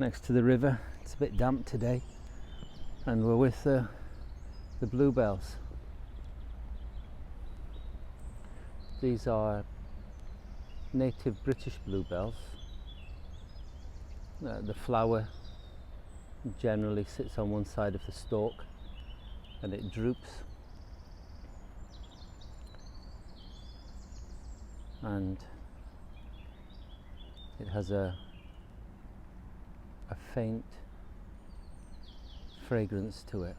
next to the river. It's a bit damp today, and we're with the bluebells. These are native British bluebells. The flower generally sits on one side of the stalk and it droops, and it has a faint fragrance to it.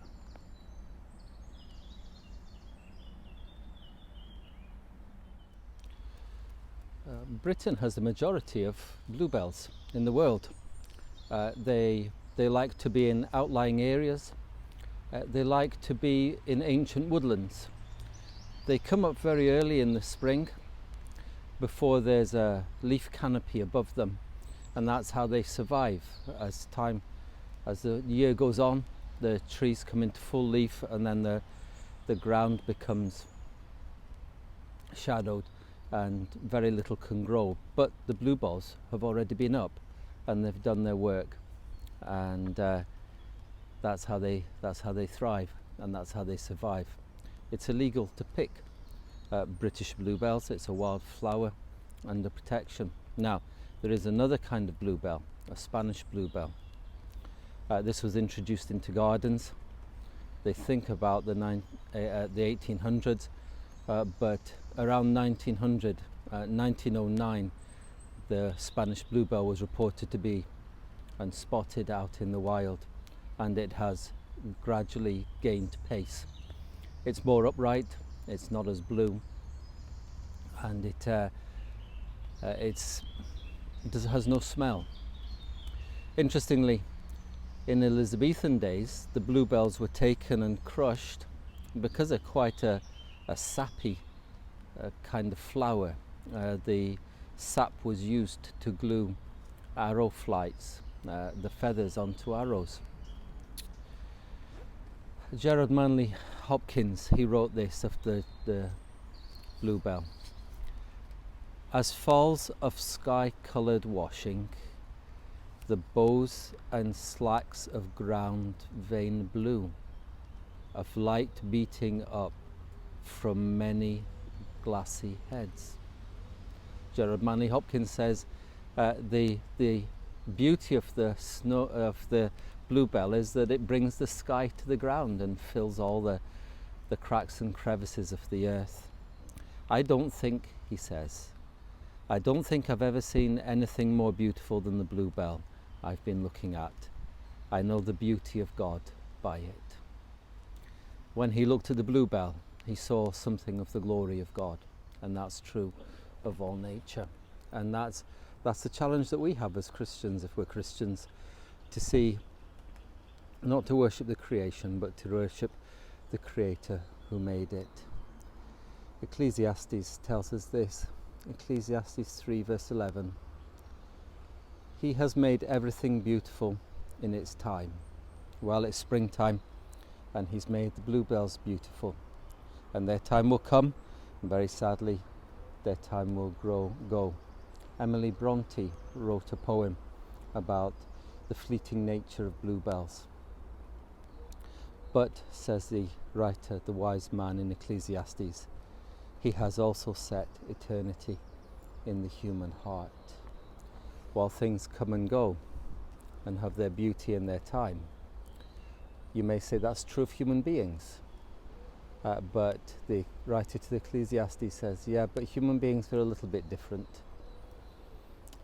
Britain has the majority of bluebells in the world. They like to be in outlying areas. They like to be in ancient woodlands. They come up very early in the spring before there's a leaf canopy above them, and that's how they survive. As the year goes on, the trees come into full leaf, and then the ground becomes shadowed and very little can grow. But the bluebells have already been up and they've done their work, and that's how they thrive, and that's how they survive. It's illegal to pick British bluebells. It's a wild flower under protection. Now, there is another kind of bluebell, a Spanish bluebell. This was introduced into gardens. They think about the 1800s, but around 1909, the Spanish bluebell was reported to be and spotted out in the wild, and it has gradually gained pace. It's more upright, it's not as blue, and it has no smell. Interestingly, in Elizabethan days, the bluebells were taken and crushed because they're quite a sappy kind of flower. The sap was used to glue arrow flights, the feathers onto arrows. Gerard Manley Hopkins, he wrote this of the bluebell. As falls of sky-coloured washing, the bows and slacks of ground vein blue, of light beating up from many glassy heads. Gerard Manley Hopkins says the beauty of the bluebell is that it brings the sky to the ground and fills all the cracks and crevices of the earth. I don't think, he says, I've ever seen anything more beautiful than the bluebell I've been looking at. I know the beauty of God by it. When he looked at the bluebell, he saw something of the glory of God, and that's true of all nature. And that's the challenge that we have as Christians, if we're Christians, to see, not to worship the creation, but to worship the Creator who made it. Ecclesiastes tells us this, Ecclesiastes 3 verse 11. He has made everything beautiful in its time. Well, it's springtime, and he's made the bluebells beautiful, and their time will come, and very sadly their time will go. Emily Bronte wrote a poem about the fleeting nature of bluebells. But, says the writer, the wise man in Ecclesiastes, he has also set eternity in the human heart. While things come and go and have their beauty in their time, you may say that's true of human beings. But the writer to the Ecclesiastes says, yeah, but human beings are a little bit different.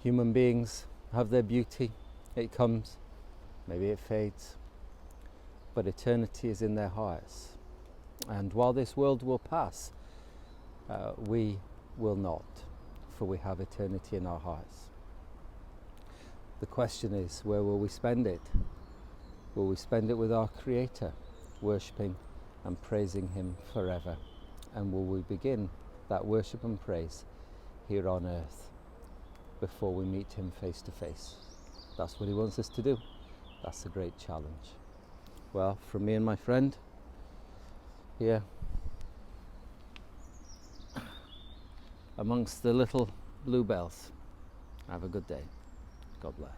Human beings have their beauty, it comes, maybe it fades, but eternity is in their hearts. And while this world will pass, we will not, for we have eternity in our hearts. The question is, where will we spend it? Will we spend it with our Creator, worshipping and praising Him forever? And will we begin that worship and praise here on earth before we meet Him face to face? That's what He wants us to do. That's a great challenge. Well, from me and my friend here amongst the little bluebells, have a good day. God bless.